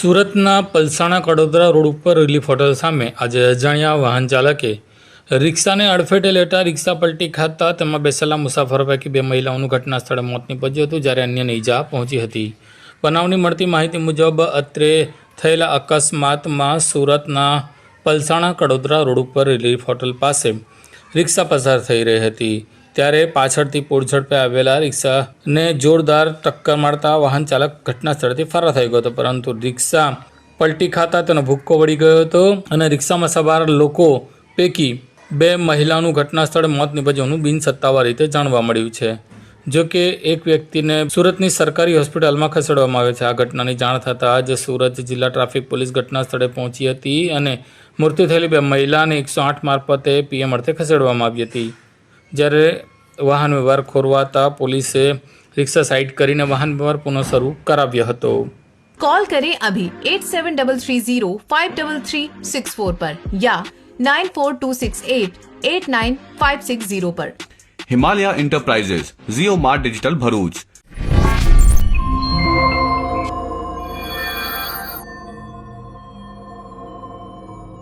સુરતના પલસાણા કડોદરા રોડ ઉપર relief hotel સામે આજે અજાણ્યા વાહન ચાલકે રિક્ષાને અડફેટે લેતા રિક્ષા પલટી ખાતા તેમાં બેસેલા મુસાફરો પૈકી 2 મહિલાઓનું ઘટના સ્થળે મોત નીપજ્યું હતું, જ્યારે અન્યને ઈજા પહોંચી હતી. બનાવની મળતી માહિતી મુજબ અત્રે થયેલા અકસ્માતમાં સુરતના પલસાણા કડોદરા રોડ ઉપર રિલીફ હોટલ પાસે રિક્ષા પસાર થઈ રહી હતી, ત્યારે પાછળથી પૂર ઝડપે આવેલા રિક્ષાને જોરદાર ટક્કર મારતા વાહન ચાલક ઘટના સ્થળેથી ફરાર થઈ ગયો હતો, પરંતુ રિક્ષા પલટી ખાતા તેનો ભૂક્કો વળી ગયો હતો અને રિક્ષામાં સવાર લોકો પૈકી 2 મહિલાનું ઘટના સ્થળે મોત નીપજ્યું બિનસત્તાવાર રીતે જાણવા મળ્યું છે. જો કે એક વ્યક્તિને સુરતની સરકારી હોસ્પિટલમાં ખસેડવામાં આવ્યો છે. આ ઘટનાની જાણ થતાં જ સુરત જિલ્લા ટ્રાફિક પોલીસ ઘટના સ્થળે પહોંચી હતી અને મૃત્યુ થયેલી 2 મહિલાને 108 મારફતે પીએમ અર્થે ખસેડવામાં આવી હતી. જ્યારે વાહન વ્યવહાર ખોરવાતા પોલીસે રિક્ષા સાઇડ કરીને વાહન વ્યવહાર પુનઃ શરૂ કરાવ્યો હતો. कॉल करें अभी 8733053364 पर या 9426889560 पर. हिमालय इंटरप्राइजेज जियो मार्ट डिजिटल भरूच